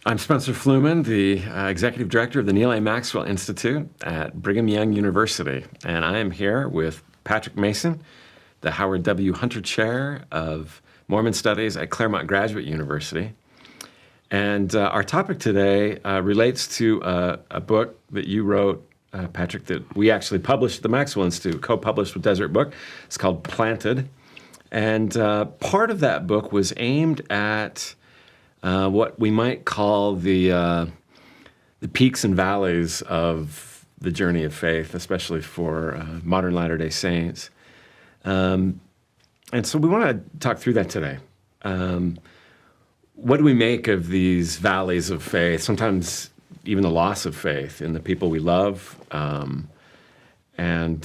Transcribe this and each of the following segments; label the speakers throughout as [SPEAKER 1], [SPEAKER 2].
[SPEAKER 1] I'm Spencer Fluman, the Executive Director of the Neil A. Maxwell Institute at Brigham Young University. And I am here with Patrick Mason, the Howard W. Hunter Chair of Mormon Studies at Claremont Graduate University. And our topic today relates to a book that you wrote, Patrick, that we actually published at the Maxwell Institute, co-published with Desert Book. It's called Planted. And part of that book was aimed at what we might call the peaks and valleys of the journey of faith, especially for modern Latter-day Saints. And so we want to talk through that today. What do we make of these valleys of faith, sometimes even the loss of faith in the people we love, and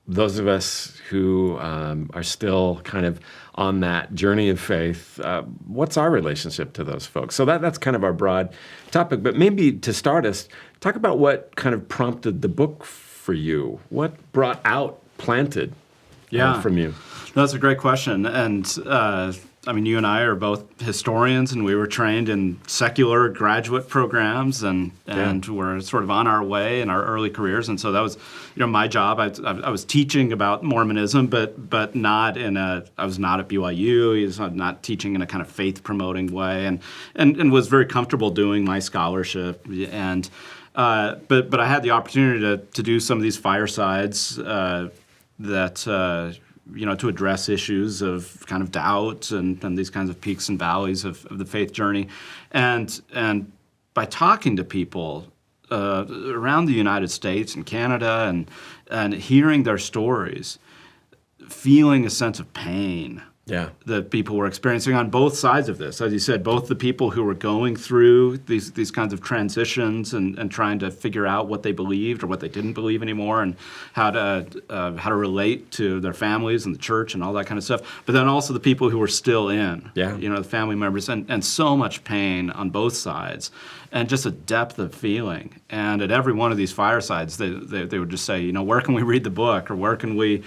[SPEAKER 1] those of us who are still kind of on that journey of faith, what's our relationship to those folks? So that's kind of our broad topic. But maybe to start us, talk about what kind of prompted the book for you. What brought out Planted from you?
[SPEAKER 2] No, that's a great question. And I mean, you and I are both historians, and we were trained in secular graduate programs, and we're sort of on our way in our early careers. And so that was, my job. I was teaching about Mormonism, but not I was not at BYU. I was not teaching in a kind of faith promoting way, and was very comfortable doing my scholarship. And but I had the opportunity to do some of these firesides to address issues of kind of doubt and these kinds of peaks and valleys of the faith journey. And by talking to people around the United States and Canada and hearing their stories, feeling a sense of pain that people were experiencing on both sides of this. As you said, both the people who were going through these kinds of transitions and trying to figure out what they believed or what they didn't believe anymore, and how to relate to their families and the church and all that kind of stuff. But then also the people who were still in, the family members, and so much pain on both sides, and just a depth of feeling. And at every one of these firesides, they would just say, where can we read the book, or where can we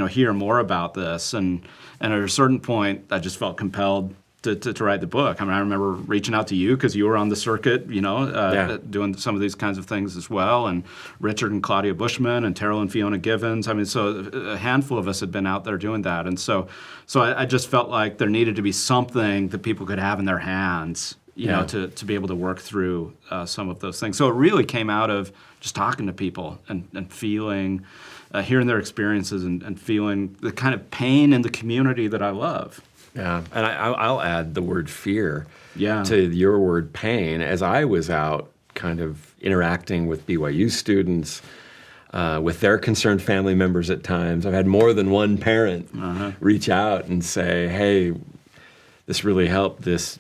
[SPEAKER 2] hear more about this? And at a certain point, I just felt compelled to write the book. I mean, I remember reaching out to you because you were on the circuit, doing some of these kinds of things as well, and Richard and Claudia Bushman and Terrell and Fiona Givens. I mean, so a handful of us had been out there doing that. And so I just felt like there needed to be something that people could have in their hands, to be able to work through some of those things. So it really came out of just talking to people and feeling, hearing their experiences and feeling the kind of pain in the community that I love.
[SPEAKER 1] Yeah, and I'll add the word fear to your word pain. As I was out kind of interacting with BYU students, with their concerned family members at times, I've had more than one parent reach out and say, hey, this really helped this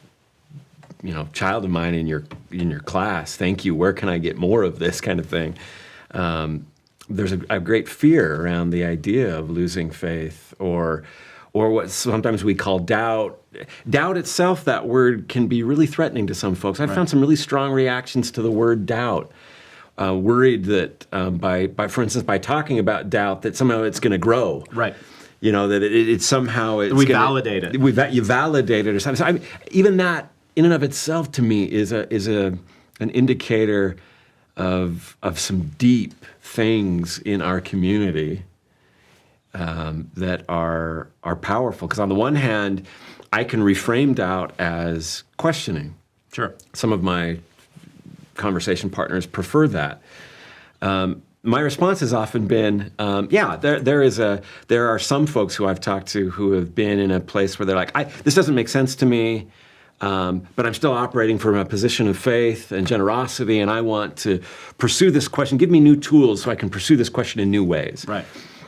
[SPEAKER 1] child of mine in your class. Thank you. Where can I get more of this kind of thing? There's a great fear around the idea of losing faith, or what sometimes we call doubt. Doubt itself, that word, can be really threatening to some folks. I've found some really strong reactions to the word doubt. Worried that for instance, by talking about doubt, that somehow it's going to grow.
[SPEAKER 2] Right.
[SPEAKER 1] That it somehow it's
[SPEAKER 2] validate it.
[SPEAKER 1] You validate it or something. So, I mean, even that in and of itself, to me, is an indicator of some deep things in our community that are powerful. Because on the one hand, I can reframe doubt as questioning.
[SPEAKER 2] Sure.
[SPEAKER 1] Some of my conversation partners prefer that. My response has often been, there are some folks who I've talked to who have been in a place where they're like, this doesn't make sense to me. But I'm still operating from a position of faith and generosity, and I want to pursue this question. Give me new tools so I can pursue this question in new ways.
[SPEAKER 2] Right.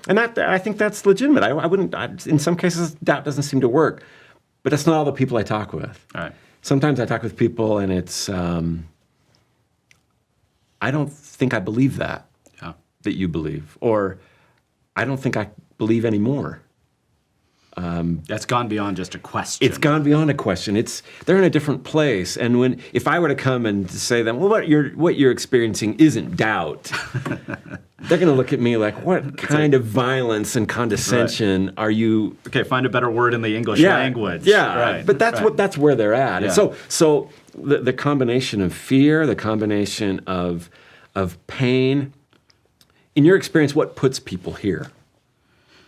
[SPEAKER 1] And I think that's legitimate. I wouldn't. In some cases, doubt doesn't seem to work, but that's not all the people I talk with.
[SPEAKER 2] Right.
[SPEAKER 1] Sometimes I talk with people, and it's I don't think I believe that you believe, or I don't think I believe anymore.
[SPEAKER 2] That's gone beyond just a question.
[SPEAKER 1] It's gone beyond a question. They're in a different place. And if I were to come and say to them, well, what you're experiencing isn't doubt, they're going to look at me like, what kind of violence and condescension are you?
[SPEAKER 2] Okay, find a better word in the English language.
[SPEAKER 1] Yeah,
[SPEAKER 2] right.
[SPEAKER 1] But that's where they're at.
[SPEAKER 2] Yeah.
[SPEAKER 1] And so the combination of fear, the combination of pain, in your experience, what puts people here?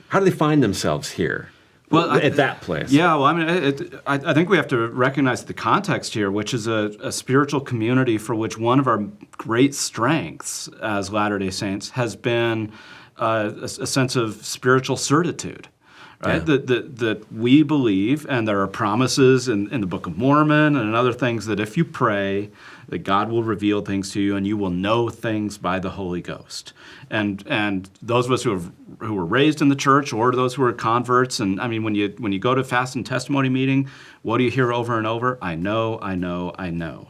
[SPEAKER 1] How do they find themselves here? Well, at that place.
[SPEAKER 2] Yeah, well, I mean, I think we have to recognize the context here, which is a spiritual community for which one of our great strengths as Latter-day Saints has been a sense of spiritual certitude. Right?
[SPEAKER 1] Yeah.
[SPEAKER 2] That we believe, and there are promises in the Book of Mormon and other things, that if you pray, that God will reveal things to you and you will know things by the Holy Ghost. And those of us who were raised in the church, or those who are converts, and I mean, when you go to fast and testimony meeting, what do you hear over and over? I know, I know, I know.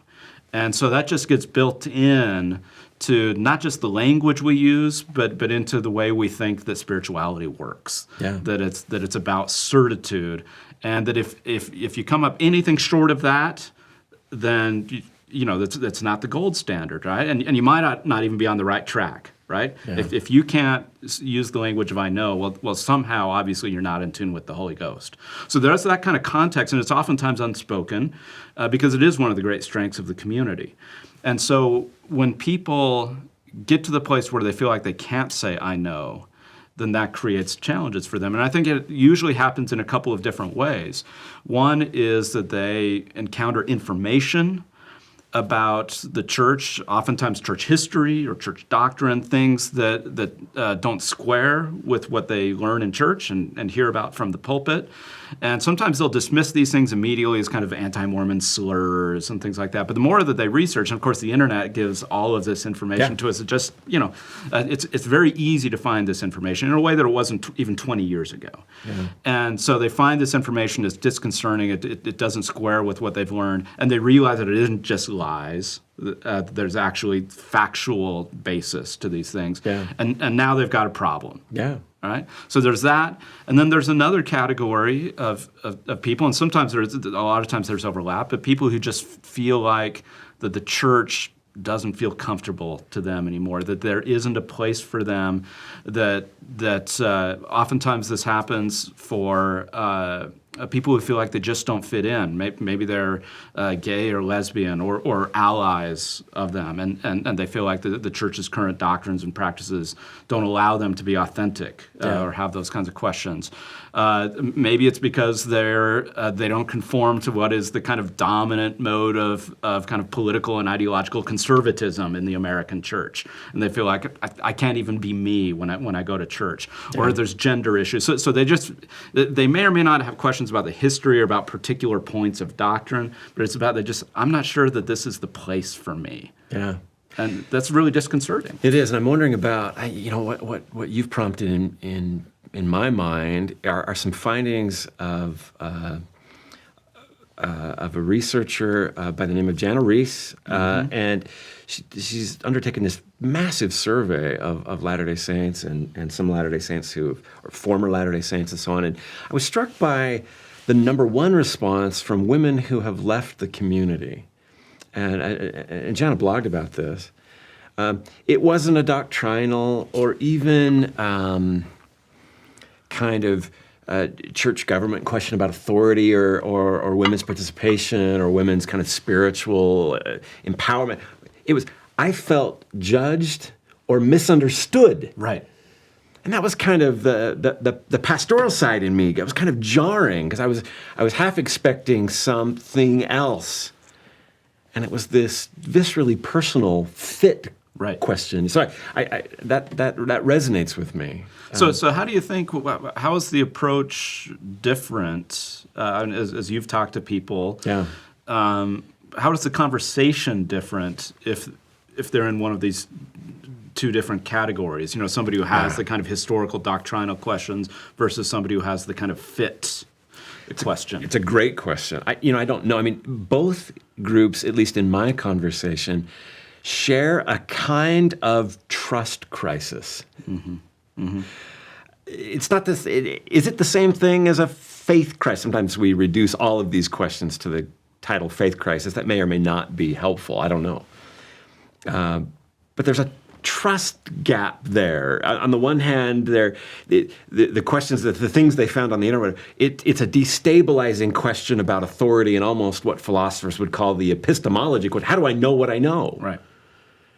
[SPEAKER 2] And so that just gets built in to not just the language we use, but into the way we think that spirituality works.
[SPEAKER 1] Yeah.
[SPEAKER 2] That it's about certitude, and that if you come up anything short of that, then that's not the gold standard, right? And you might not even be on the right track, right?
[SPEAKER 1] Yeah.
[SPEAKER 2] If you can't use the language of I know, well, somehow obviously you're not in tune with the Holy Ghost. So there's that kind of context, and it's oftentimes unspoken because it is one of the great strengths of the community. And so when people get to the place where they feel like they can't say I know, then that creates challenges for them. And I think it usually happens in a couple of different ways. One is that they encounter information about the church, oftentimes church history or church doctrine, things that don't square with what they learn in church and hear about from the pulpit. And sometimes they'll dismiss these things immediately as kind of anti-Mormon slurs and things like that. But the more that they research, and of course the internet gives all of this information to us, it just, it's very easy to find this information in a way that it wasn't even 20 years ago. Yeah. And so they find this information is disconcerting, it doesn't square with what they've learned, and they realize that it isn't just lies. There's actually factual basis to these things. Yeah. And now they've got a problem.
[SPEAKER 1] Yeah.
[SPEAKER 2] Right? So there's that, and then there's another category of people, and sometimes a lot of times there's overlap, but people who just feel like that the church doesn't feel comfortable to them anymore, that there isn't a place for them, that oftentimes this happens for people who feel like they just don't fit in. Maybe they're gay or lesbian or allies of them, and they feel like the church's current doctrines and practices don't allow them to be authentic or have those kinds of questions. Maybe it's because they don't conform to what is the kind of dominant mode of kind of political and ideological conservatism in the American church, and they feel like I can't even be me when I go to church. Or there's gender issues. So they may or may not have questions about the history or about particular points of doctrine, but it's about I'm not sure that this is the place for me.
[SPEAKER 1] Yeah.
[SPEAKER 2] And that's really disconcerting.
[SPEAKER 1] It is, and I'm wondering about what you've prompted in my mind are some findings of a researcher by the name of Jana Reese, and she's undertaken this massive survey of Latter-day Saints and some Latter-day Saints who are former Latter-day Saints and so on. And I was struck by the number one response from women who have left the community. And Jana blogged about this. It wasn't a doctrinal or even kind of church government question about authority or women's participation or women's kind of spiritual empowerment. It was, I felt judged or misunderstood.
[SPEAKER 2] Right.
[SPEAKER 1] And that was kind of the pastoral side in me. It was kind of jarring because I was half expecting something else. And it was this viscerally personal fit question. So that resonates with me.
[SPEAKER 2] So how do you think, how is the approach different as you've talked to people?
[SPEAKER 1] Yeah.
[SPEAKER 2] How is the conversation different if they're in one of these two different categories? Somebody who has the kind of historical doctrinal questions versus somebody who has the kind of fit question.
[SPEAKER 1] It's a great question. I don't know. I mean, both groups, at least in my conversation, share a kind of trust crisis. Mm-hmm. Mm-hmm. it's not this. Is it the same thing as a faith crisis? Sometimes we reduce all of these questions to the title faith crisis. That may or may not be helpful. I don't know. But there's a trust gap there. On the one hand, the questions, the things they found on the internet, it's a destabilizing question about authority and almost what philosophers would call the epistemology question. How do I know what I know?
[SPEAKER 2] Right.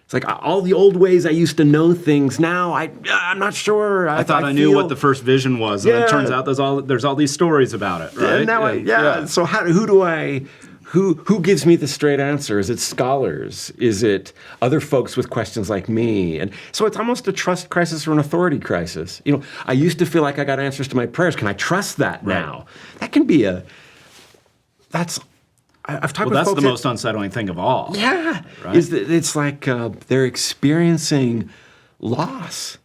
[SPEAKER 1] It's like all the old ways I used to know things. Now I'm not sure.
[SPEAKER 2] I thought I knew what the first vision was, and it turns out there's all these stories about it. Right?
[SPEAKER 1] Now So who gives me the straight answer? Is it scholars? Is it other folks with questions like me? And so it's almost a trust crisis or an authority crisis. I used to feel like I got answers to my prayers. Can I trust that now? That can be I've talked with folks.
[SPEAKER 2] That's the most unsettling thing of all.
[SPEAKER 1] Yeah.
[SPEAKER 2] Right?
[SPEAKER 1] It's like they're experiencing loss.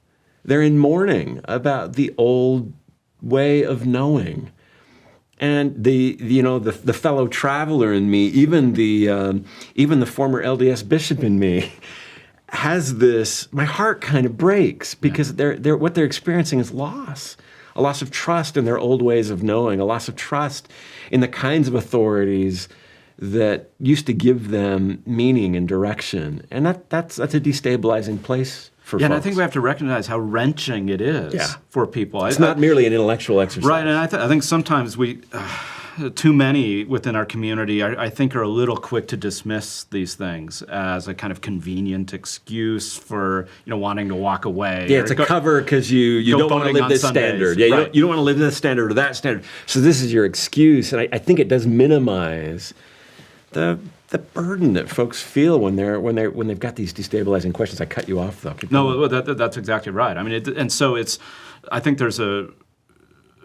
[SPEAKER 1] They're in mourning about the old way of knowing. And the fellow traveler in me, even the former LDS bishop in me, has this. My heart kind of breaks because what they're experiencing is loss, a loss of trust in their old ways of knowing, a loss of trust in the kinds of authorities that used to give them meaning and direction, and that's a destabilizing place for folks.
[SPEAKER 2] And I think we have to recognize how wrenching it is for people.
[SPEAKER 1] It's not merely an intellectual exercise.
[SPEAKER 2] Right, and I think sometimes too many within our community, I think, are a little quick to dismiss these things as a kind of convenient excuse for wanting to walk away.
[SPEAKER 1] Yeah, it's a cover because you don't want to live this standard. Yeah,
[SPEAKER 2] right.
[SPEAKER 1] you don't want to live this standard or that standard. So this is your excuse, and I think it does minimize the burden that folks feel when they've got these destabilizing questions. I cut you off though.
[SPEAKER 2] No, that's exactly right. I mean, I think there's a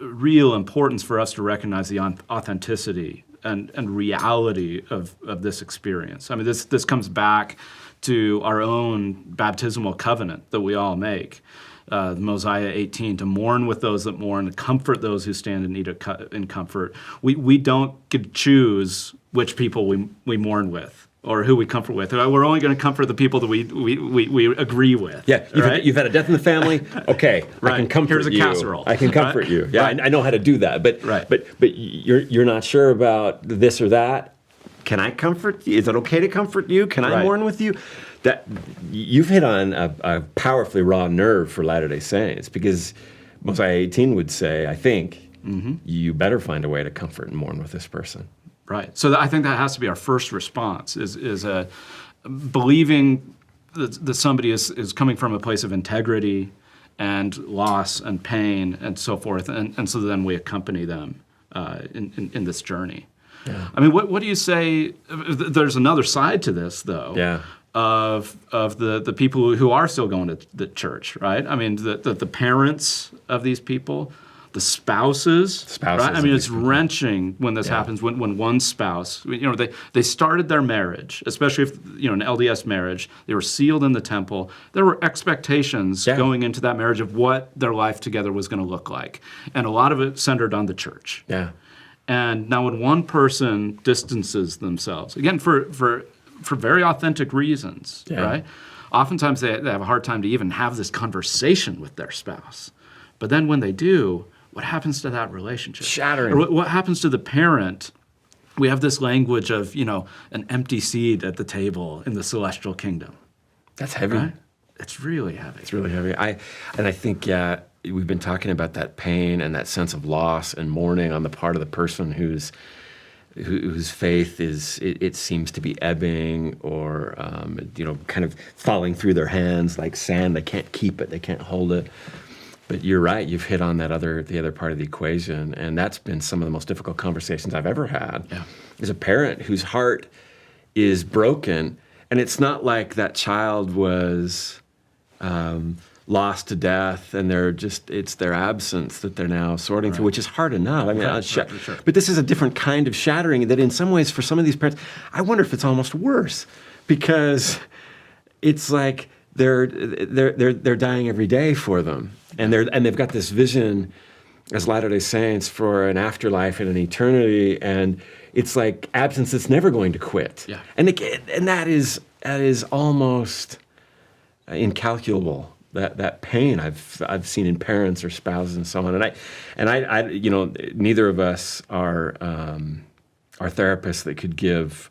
[SPEAKER 2] real importance for us to recognize the authenticity and reality of this experience. I mean, this comes back to our own baptismal covenant that we all make. Mosiah 18, to mourn with those that mourn, to comfort those who stand in need of comfort. We don't get to choose which people we mourn with or who we comfort with. We're only going to comfort the people that we agree with.
[SPEAKER 1] Yeah, you've had a death in the family. Okay,
[SPEAKER 2] right.
[SPEAKER 1] I can comfort
[SPEAKER 2] Here's
[SPEAKER 1] you.
[SPEAKER 2] Here's a casserole.
[SPEAKER 1] I can comfort you. Yeah,
[SPEAKER 2] right.
[SPEAKER 1] I know how to do that. But you're not sure about this or that. Can I comfort you? Is it okay to comfort you? Can I mourn with you? That you've hit on a powerfully raw nerve for Latter-day Saints, because Mosiah 18 would say, I think, you better find a way to comfort and mourn with this person.
[SPEAKER 2] Right. So I think that has to be our first response, is believing that somebody is coming from a place of integrity and loss and pain and so forth, and so then we accompany them in this journey. Yeah. I mean, what do you say? There's another side to this, though.
[SPEAKER 1] Yeah.
[SPEAKER 2] Of the people who are still going to the church, right? I mean, the parents of these people, the spouses, right? I mean, it's wrenching when this happens. When one spouse, they started their marriage, especially if an LDS marriage, they were sealed in the temple. There were expectations going into that marriage of what their life together was going to look like, and a lot of it centered on the church.
[SPEAKER 1] Yeah.
[SPEAKER 2] And now, when one person distances themselves, again for very authentic reasons, right? Oftentimes they have a hard time to even have this conversation with their spouse. But then when they do, what happens to that relationship?
[SPEAKER 1] Shattering.
[SPEAKER 2] Or what happens to the parent? We have this language of, an empty seat at the table in the celestial kingdom.
[SPEAKER 1] That's heavy.
[SPEAKER 2] Right? It's really heavy.
[SPEAKER 1] It's really heavy. I think, we've been talking about that pain and that sense of loss and mourning on the part of the person whose faith it seems to be ebbing or kind of falling through their hands like sand. They can't keep it. They can't hold it. But you're right. You've hit on the other part of the equation, and that's been some of the most difficult conversations I've ever had. Yeah. As a parent whose heart is broken, and it's not like that child was lost to death, and it's their absence that they're now sorting through, which is hard enough. I mean, sure. But this is a different kind of shattering that in some ways for some of these parents, I wonder if it's almost worse, because it's like they're dying every day for them. And they've got this vision as Latter-day Saints for an afterlife and an eternity, and it's like absence that's never going to quit. Yeah. And that is almost incalculable. that pain I've seen in parents or spouses and so on. And I neither of us are therapists that could give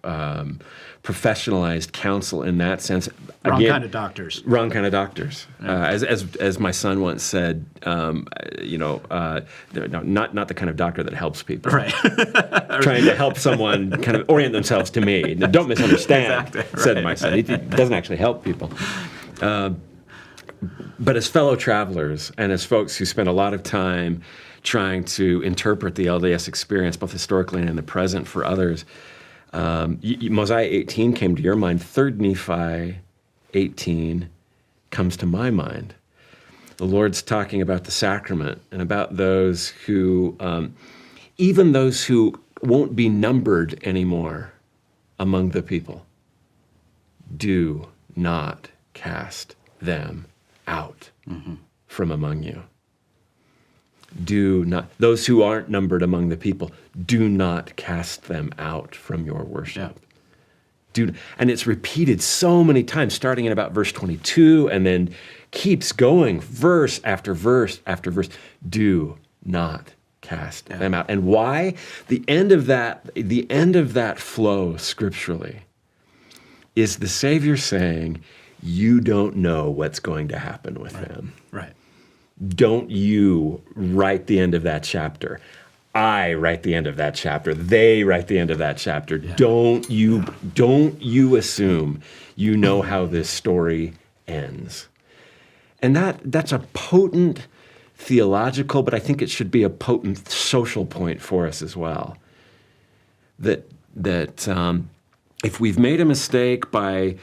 [SPEAKER 1] professionalized counsel in that sense.
[SPEAKER 2] Wrong kind of doctors.
[SPEAKER 1] Wrong kind of doctors. Yeah. As my son once said, not the kind of doctor that helps people.
[SPEAKER 2] Right.
[SPEAKER 1] Trying to help someone kind of orient themselves to me. Now, don't misunderstand, exactly. Said my son. He doesn't actually help people. But as fellow travelers and as folks who spend a lot of time trying to interpret the LDS experience, both historically and in the present for others, Mosiah 18 came to your mind. 3 Nephi 18 comes to my mind. The Lord's talking about the sacrament and about those who, even those who won't be numbered anymore among the people, do not cast them out from among you. Do not, those who aren't numbered among the people, do not cast them out from your worship. Yeah. And it's repeated so many times, starting in about verse 22, and then keeps going verse after verse after verse. Do not cast them out. And why? The end of that flow scripturally is the Savior saying, you don't know what's going to happen with them.
[SPEAKER 2] Right.
[SPEAKER 1] Don't you write the end of that chapter. I write the end of that chapter. They write the end of that chapter. Yeah. Don't you assume you know how this story ends. And that's a potent theological, but I think it should be a potent social point for us as well. That if we've made a mistake by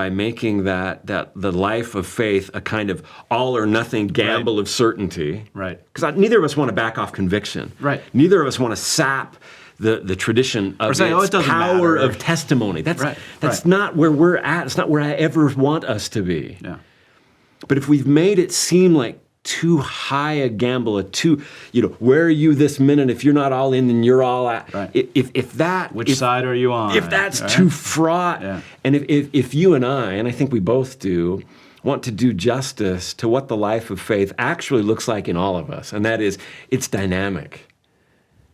[SPEAKER 1] making that the life of faith a kind of all or nothing gamble of certainty. Right. Because neither of us want to back off conviction. Right. Neither of us want to sap the tradition of its power of testimony. That's not where we're at. It's not where I ever want us to be. Yeah. But if we've made it seem like too high a gamble, where are you this minute? If you're not all in, then you're all out. Right.
[SPEAKER 2] Which side are you on?
[SPEAKER 1] If that's too fraught, and if you and I think we both do, want to do justice to what the life of faith actually looks like in all of us, and that is, it's dynamic.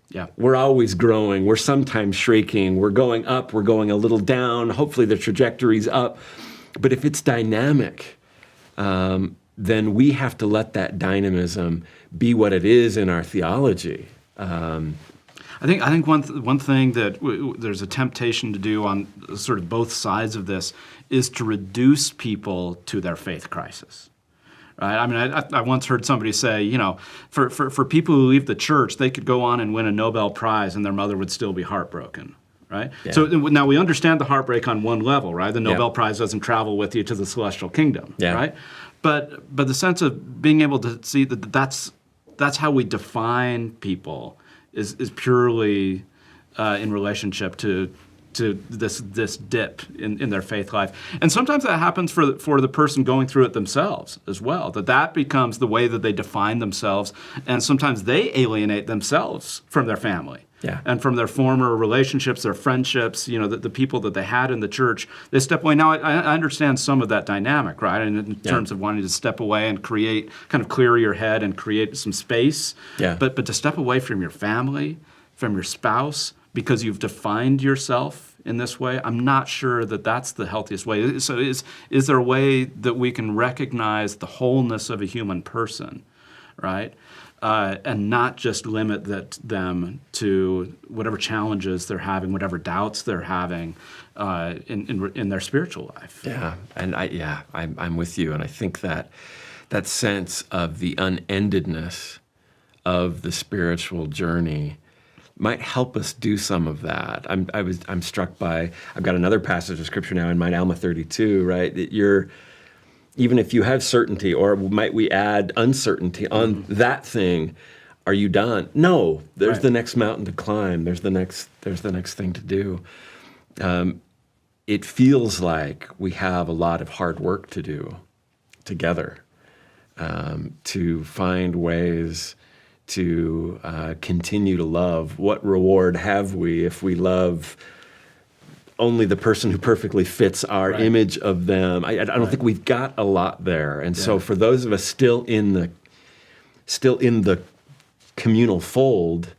[SPEAKER 1] Yeah. We're always growing. We're sometimes shrinking. We're going up. We're going a little down. Hopefully the trajectory's up. But if it's dynamic, then we have to let that dynamism be what it is in our theology.
[SPEAKER 2] I think one thing that there's a temptation to do on sort of both sides of this is to reduce people to their faith crisis. Right? I mean, I once heard somebody say, for people who leave the church, they could go on and win a Nobel Prize and their mother would still be heartbroken. Right? Yeah. So now we understand the heartbreak on one level, right? The Nobel Prize doesn't travel with you to the celestial kingdom, right? But the sense of being able to see that's how we define people is purely in relationship to this dip in their faith life. And sometimes that happens for the person going through it themselves as well, that becomes the way that they define themselves, and sometimes they alienate themselves from their family. Yeah. And from their former relationships, their friendships, the people that they had in the church, they step away. Now, I understand some of that dynamic, right? And in terms of wanting to step away and kind of clear your head and create some space. Yeah. But to step away from your family, from your spouse, because you've defined yourself in this way, I'm not sure that that's the healthiest way. So is there a way that we can recognize the wholeness of a human person, right? And not just limit them to whatever challenges they're having, whatever doubts they're having in their spiritual life.
[SPEAKER 1] Yeah, and I'm with you, and I think that sense of the unendedness of the spiritual journey might help us do some of that. I'm struck by, I've got another passage of scripture now in mind, Alma 32, right? That even if you have certainty, or might we add uncertainty on that thing, are you done? No, there's the next mountain to climb. There's the next thing to do. It feels like we have a lot of hard work to do together to find ways to continue to love. What reward have we if we love only the person who perfectly fits our image of them. I don't think we've got a lot there. And so for those of us still in the communal fold,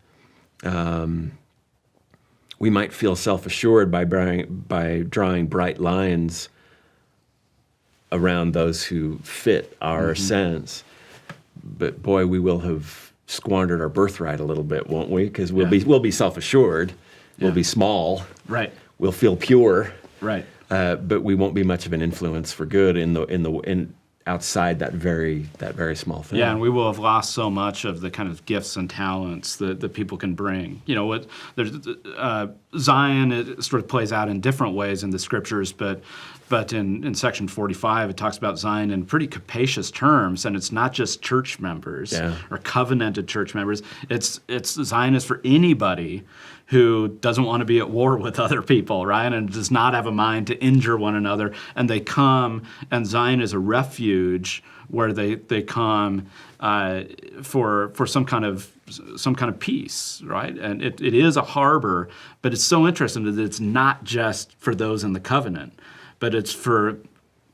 [SPEAKER 1] we might feel self-assured by drawing bright lines around those who fit our sense. But boy, we will have squandered our birthright a little bit, won't we? Because we'll be self-assured, we'll be small, we'll feel pure, but we won't be much of an influence for good in outside that very small thing.
[SPEAKER 2] Yeah, and we will have lost so much of the kind of gifts and talents that people can bring. You know, there's Zion, it sort of plays out in different ways in the scriptures, but in section 45, it talks about Zion in pretty capacious terms, and it's not just church members or covenanted church members. It's Zion is for anybody who doesn't want to be at war with other people, right? And does not have a mind to injure one another. And they come, and Zion is a refuge where they come for some kind of peace, right? And it is a harbor, but it's so interesting that it's not just for those in the covenant, but it's for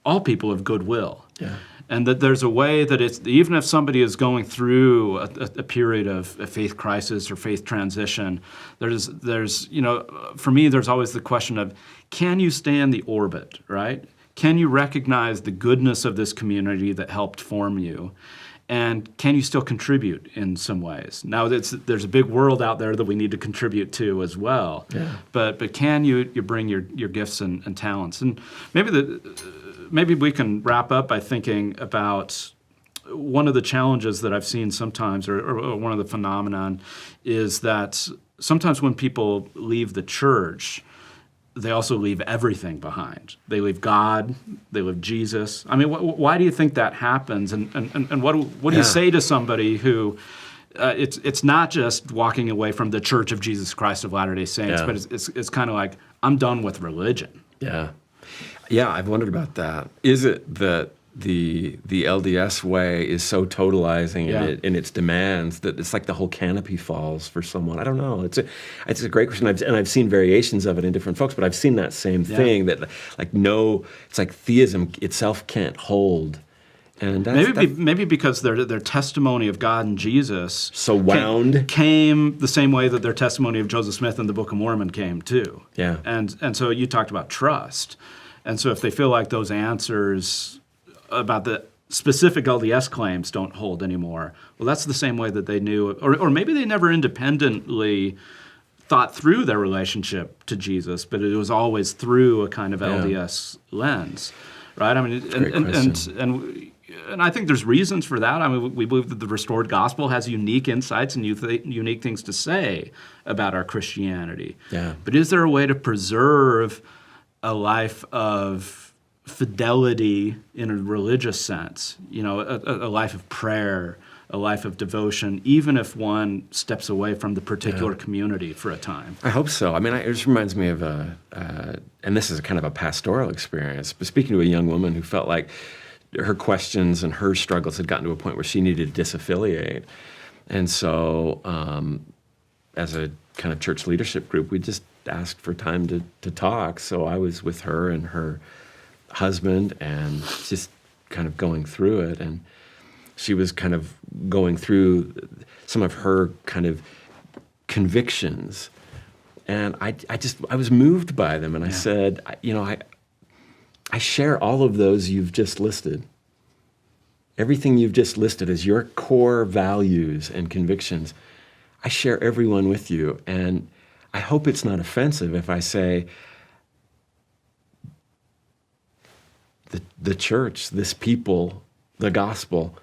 [SPEAKER 2] all people of goodwill. Yeah. And that there's a way that it's, even if somebody is going through a period of a faith crisis or faith transition, there's you know, for me, there's always the question of, can you stay in the orbit, right? Can you recognize the goodness of this community that helped form you? And can you still contribute in some ways? Now, there's a big world out there that we need to contribute to as well. Yeah. But can you bring your gifts and talents? And maybe we can wrap up by thinking about one of the challenges that I've seen sometimes, or one of the phenomenon, is that sometimes when people leave the church, they also leave everything behind. They leave God, they leave Jesus. I mean, why do you think that happens? And what do you say to somebody who, it's not just walking away from the Church of Jesus Christ of Latter-day Saints, but it's kind of like, I'm done with religion.
[SPEAKER 1] Yeah. Yeah, I've wondered about that. Is it that the LDS way is so totalizing in its demands that it's like the whole canopy falls for someone? I don't know. It's a great question, and I've seen variations of it in different folks, but I've seen that same thing, that it's like theism itself can't hold. And
[SPEAKER 2] maybe because their testimony of God and Jesus
[SPEAKER 1] so wound
[SPEAKER 2] came the same way that their testimony of Joseph Smith and the Book of Mormon came too.
[SPEAKER 1] Yeah.
[SPEAKER 2] And so you talked about trust. And so if they feel like those answers about the specific LDS claims don't hold anymore, well, that's the same way that they knew, or maybe they never independently thought through their relationship to Jesus, but it was always through a kind of LDS lens, right? I mean, and I think there's reasons for that. I mean, we believe that the restored gospel has unique insights and unique things to say about our Christianity. Yeah. But is there a way to preserve a life of fidelity in a religious sense, you know, a life of prayer, a life of devotion, even if one steps away from the particular community for a time?
[SPEAKER 1] I hope so. I mean, it just reminds me of and this is kind of a pastoral experience, but speaking to a young woman who felt like her questions and her struggles had gotten to a point where she needed to disaffiliate. And so as a kind of church leadership group, we just asked for time to talk. So I was with her and her husband and just kind of going through it. And she was kind of going through some of her kind of convictions. And I was moved by them. And I said, I share all of those you've just listed. Everything you've just listed as your core values and convictions, I share every one with you. And I hope it's not offensive if I say, the church, this people, the gospel,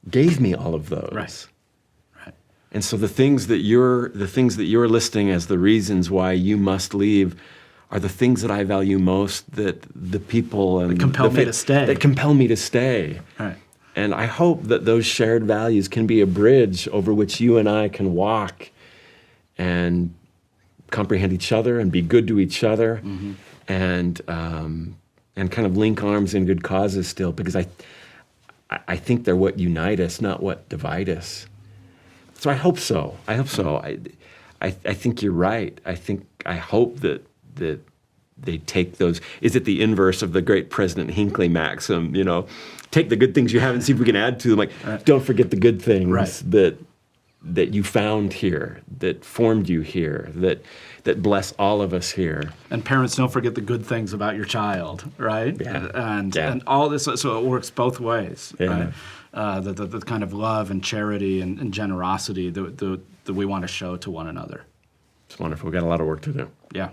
[SPEAKER 1] gave me all of those.
[SPEAKER 2] Right.
[SPEAKER 1] And so the things that you're listing as the reasons why you must leave are the things that I value most, that the people and
[SPEAKER 2] that compel
[SPEAKER 1] me to stay.
[SPEAKER 2] Right.
[SPEAKER 1] And I hope that those shared values can be a bridge over which you and I can walk and comprehend each other and be good to each other, and kind of link arms in good causes still, because I think they're what unite us, not what divide us. So I hope so. I think you're right. I hope that they take those. Is it the inverse of the great President Hinckley maxim? Take the good things you have and see if we can add to them. Like, don't forget the good things that you found here, that formed you here, that bless all of us here.
[SPEAKER 2] And parents, don't forget the good things about your child, right?
[SPEAKER 1] Yeah.
[SPEAKER 2] And all this, so it works both ways,
[SPEAKER 1] Yeah.
[SPEAKER 2] right? The kind of love and charity and generosity that we want to show to one another.
[SPEAKER 1] It's wonderful. We've got a lot of work to do.
[SPEAKER 2] Yeah.